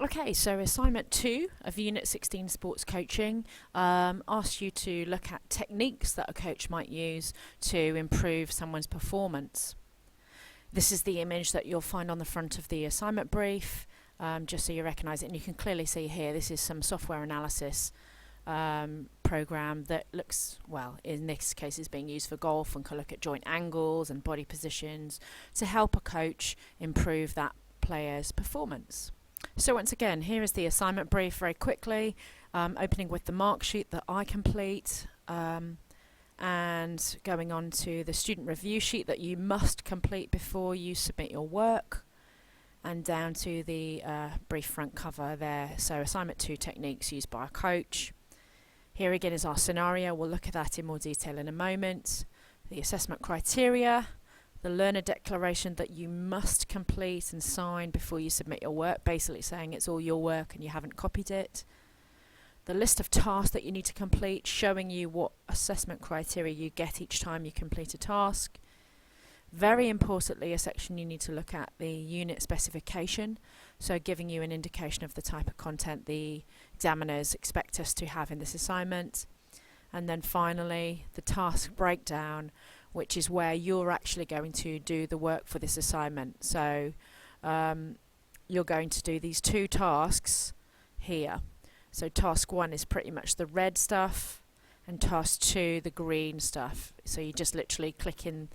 Okay, so assignment 2 of Unit 16 Sports Coaching asks you to look at techniques that a coach might use to improve someone's performance. This is the image that you'll find on the front of the assignment brief, just so you recognise it. And you can clearly see here, this is some software analysis program that looks, well, in this case is being used for golf and can look at joint angles and body positions to help a coach improve that player's performance. So once again, here is the assignment brief very quickly, opening with the mark sheet that I complete, and going on to the student review sheet that you must complete before you submit your work, and down to the brief front cover there. So assignment 2, techniques used by a coach. Here again is our scenario. We'll look at that in more detail in a moment. The assessment criteria, the learner declaration that you must complete and sign before you submit your work, basically saying it's all your work and you haven't copied it. The list of tasks that you need to complete, showing you what assessment criteria you get each time you complete a task. Very importantly, a section you need to look at, the unit specification, so giving you an indication of the type of content the examiners expect us to have in this assignment. And then finally, the task breakdown, which is where you're actually going to do the work for this assignment. So you're going to do these 2 tasks here. So task 1 is pretty much the red stuff, and task 2 the green stuff. So you just literally click in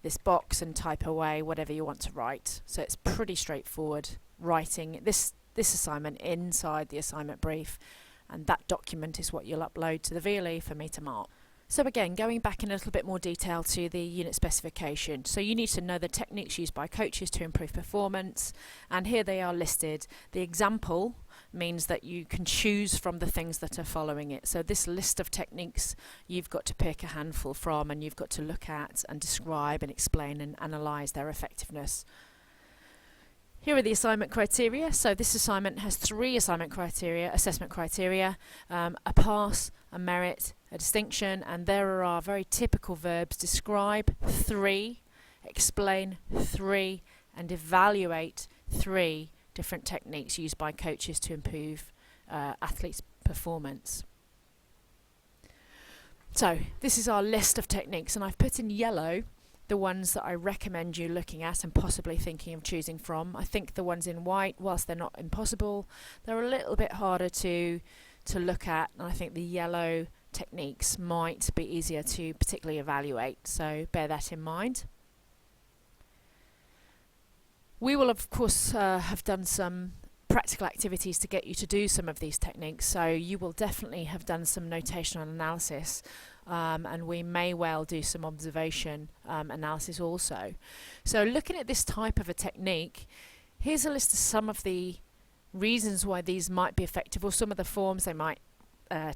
this box and type away whatever you want to write. So it's pretty straightforward writing this assignment inside the assignment brief, and that document is what you'll upload to the VLE for me to mark. So again, going back in a little bit more detail to the unit specification. So you need to know the techniques used by coaches to improve performance, and here they are listed. The example means that you can choose from the things that are following it. So this list of techniques, you've got to pick a handful from, and you've got to look at and describe and explain and analyse their effectiveness. Here are the assignment criteria. So this assignment has 3 assessment criteria, a pass, a merit, a distinction, and there are very typical verbs: describe 3, explain 3, and evaluate 3 different techniques used by coaches to improve athletes' performance. So this is our list of techniques, and I've put in yellow the ones that I recommend you looking at and possibly thinking of choosing from. I think the ones in white, whilst they're not impossible, they're a little bit harder to look at, and I think the yellow techniques might be easier to particularly evaluate, so bear that in mind. We will of course have done some practical activities to get you to do some of these techniques, so you will definitely have done some notational analysis, and we may well do some observation analysis also. So looking at this type of a technique, here's a list of some of the reasons why these might be effective, or some of the forms they might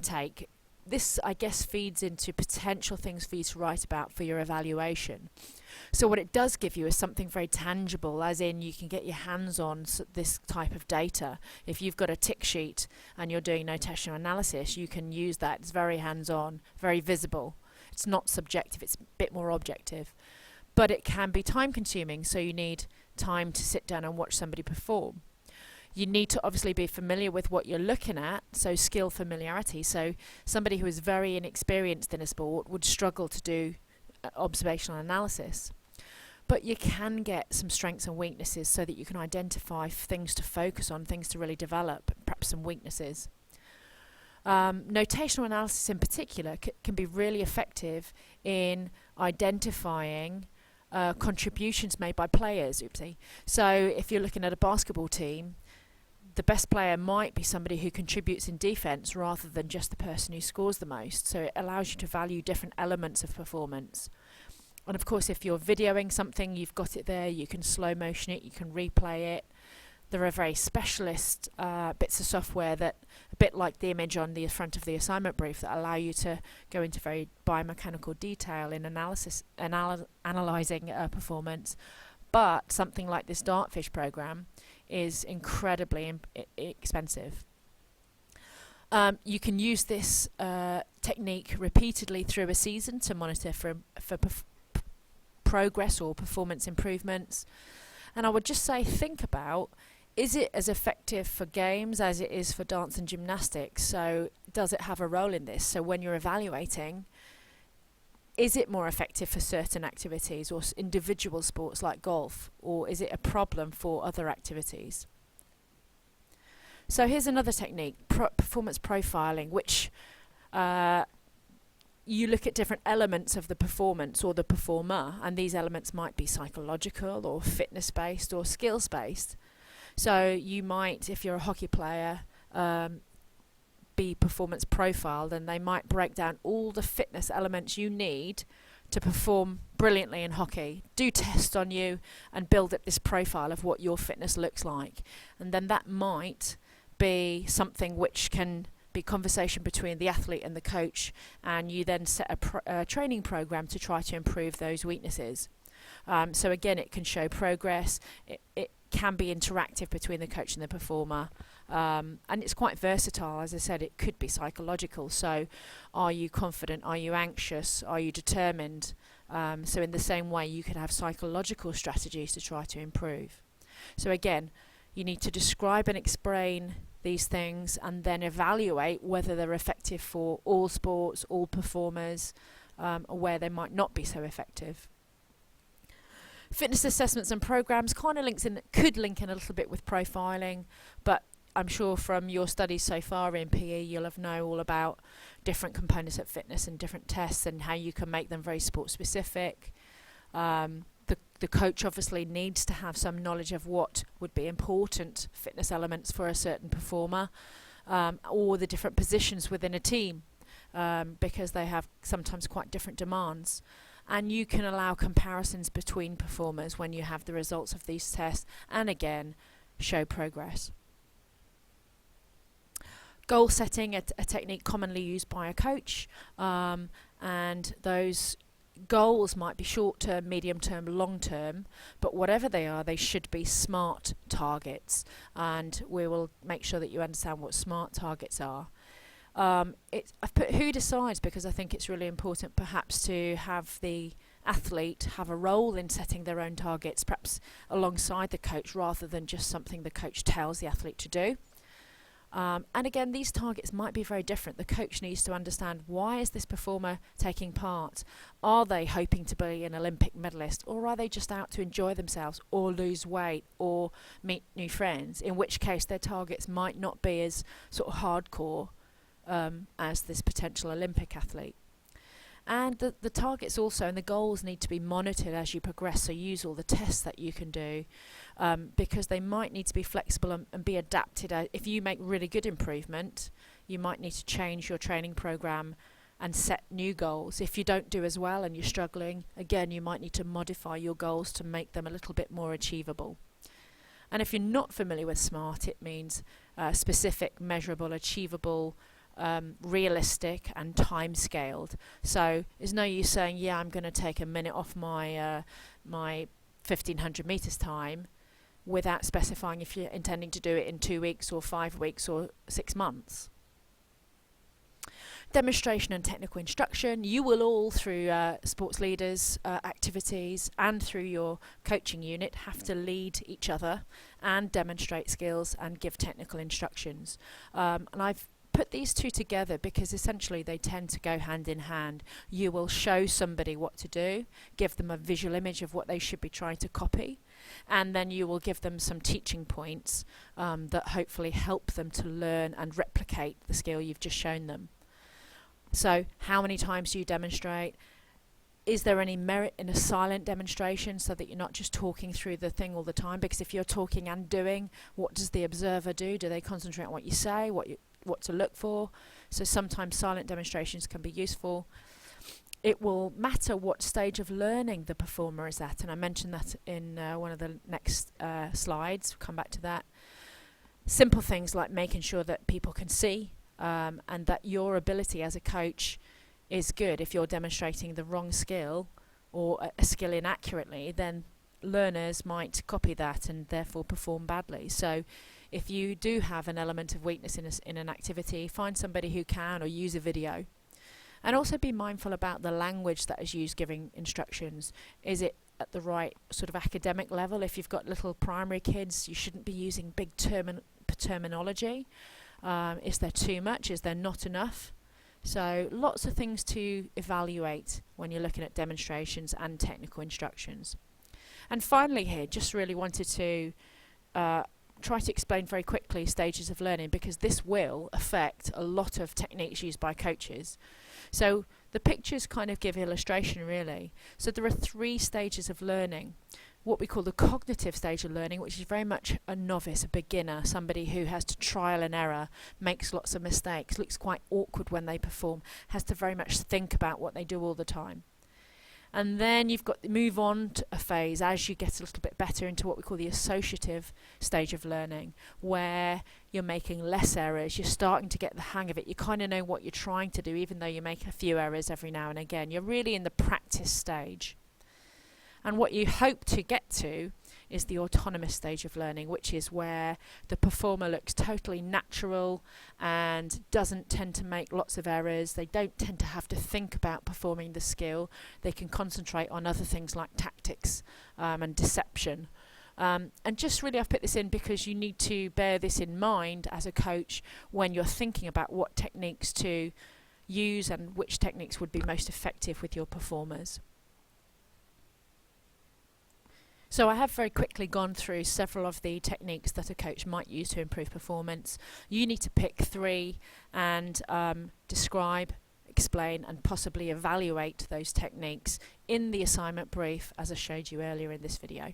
take. This, I guess, feeds into potential things for you to write about for your evaluation. So what it does give you is something very tangible, as in you can get your hands on this type of data. If you've got a tick sheet and you're doing notational analysis, you can use that. It's very hands-on, very visible. It's not subjective, it's a bit more objective. But it can be time-consuming, so you need time to sit down and watch somebody perform. You need to obviously be familiar with what you're looking at, so skill familiarity. So somebody who is very inexperienced in a sport would struggle to do observational analysis. But you can get some strengths and weaknesses so that you can identify things to focus on, things to really develop, perhaps some weaknesses. Notational analysis in particular can be really effective in identifying contributions made by players. So if you're looking at a basketball team, the best player might be somebody who contributes in defence rather than just the person who scores the most. So it allows you to value different elements of performance. And of course, if you're videoing something, you've got it there, you can slow motion it, you can replay it. There are very specialist bits of software that, a bit like the image on the front of the assignment brief, that allow you to go into very biomechanical detail in analysing performance. But something like this Dartfish program is incredibly expensive. You can use this technique repeatedly through a season to monitor for progress or performance improvements. And I would just say, think about is it as effective for games as it is for dance and gymnastics? So does it have a role in this? So when you're evaluating, is it more effective for certain activities or individual sports like golf, or is it a problem for other activities? So here's another technique, performance profiling, which you look at different elements of the performance or the performer, and these elements might be psychological or fitness-based or skills-based. So you might, if you're a hockey player, be performance profiled, and they might break down all the fitness elements you need to perform brilliantly in hockey, do tests on you and build up this profile of what your fitness looks like. And then that might be something which can be conversation between the athlete and the coach, and you then set a training program to try to improve those weaknesses. So again, it can show progress. It can be interactive between the coach and the performer, and it's quite versatile. As I said, it could be psychological. So are you confident? Are you anxious? Are you determined? So in the same way, you could have psychological strategies to try to improve. So again, you need to describe and explain these things and then evaluate whether they're effective for all sports, all performers, or where they might not be so effective. Fitness assessments and programs kind of could link in a little bit with profiling, but I'm sure from your studies so far in PE you'll have known all about different components of fitness and different tests and how you can make them very sport specific. The coach obviously needs to have some knowledge of what would be important fitness elements for a certain performer, or the different positions within a team, because they have sometimes quite different demands. And you can allow comparisons between performers when you have the results of these tests, and again, show progress. Goal setting, a technique commonly used by a coach, and those goals might be short-term, medium-term, long-term, but whatever they are, they should be SMART targets, and we will make sure that you understand what SMART targets are. I've put who decides because I think it's really important perhaps to have the athlete have a role in setting their own targets, perhaps alongside the coach rather than just something the coach tells the athlete to do. And again, these targets might be very different. The coach needs to understand, why is this performer taking part? Are they hoping to be an Olympic medalist, or are they just out to enjoy themselves or lose weight or meet new friends, in which case their targets might not be as sort of hardcore as this potential Olympic athlete. And the targets also and the goals need to be monitored as you progress, so use all the tests that you can do, because they might need to be flexible and be adapted. If you make really good improvement, you might need to change your training program and set new goals. If you don't do as well and you're struggling, again, you might need to modify your goals to make them a little bit more achievable. And if you're not familiar with SMART, it means specific, measurable, achievable, realistic and time scaled. So there's no use saying, yeah, I'm going to take a minute off my 1500 meters time, without specifying if you're intending to do it in 2 weeks or 5 weeks or 6 months. Demonstration and technical instruction. You will all, through sports leaders activities and through your coaching unit, have to lead each other and demonstrate skills and give technical instructions. And I've put these two together because essentially they tend to go hand in hand. You will show somebody what to do, give them a visual image of what they should be trying to copy, and then you will give them some teaching points that hopefully help them to learn and replicate the skill you've just shown them. So how many times do you demonstrate? Is there any merit in a silent demonstration, so that you're not just talking through the thing all the time? Because if you're talking and doing, what does the observer do? Do they concentrate on what you say, what to look for? So sometimes silent demonstrations can be useful. It will matter what stage of learning the performer is at, and I mentioned that in one of the next slides. We'll come back to that. Simple things like making sure that people can see, and that your ability as a coach is good. If you're demonstrating the wrong skill or a skill inaccurately, then learners might copy that and therefore perform badly. So if you do have an element of weakness in an activity, find somebody who can, or use a video. And also be mindful about the language that is used giving instructions. Is it at the right sort of academic level. If you've got little primary kids, you shouldn't be using big terminology. Is there too much? Is there not enough? So lots of things to evaluate when you're looking at demonstrations and technical instructions. And finally here, just really wanted to try to explain very quickly stages of learning, because this will affect a lot of techniques used by coaches. So the pictures kind of give illustration really. So there are 3 stages of learning. What we call the cognitive stage of learning, which is very much a novice, a beginner, somebody who has to trial and error, makes lots of mistakes, looks quite awkward when they perform, has to very much think about what they do all the time. And then you've got to move on to a phase as you get a little bit better into what we call the associative stage of learning, where you're making less errors, you're starting to get the hang of it, you kind of know what you're trying to do, even though you make a few errors every now and again. You're really in the practice stage. And what you hope to get to is the autonomous stage of learning, which is where the performer looks totally natural and doesn't tend to make lots of errors. They don't tend to have to think about performing the skill. They can concentrate on other things like tactics and deception. And just really, I've put this in because you need to bear this in mind as a coach when you're thinking about what techniques to use and which techniques would be most effective with your performers. So I have very quickly gone through several of the techniques that a coach might use to improve performance. You need to pick 3 and describe, explain and possibly evaluate those techniques in the assignment brief as I showed you earlier in this video.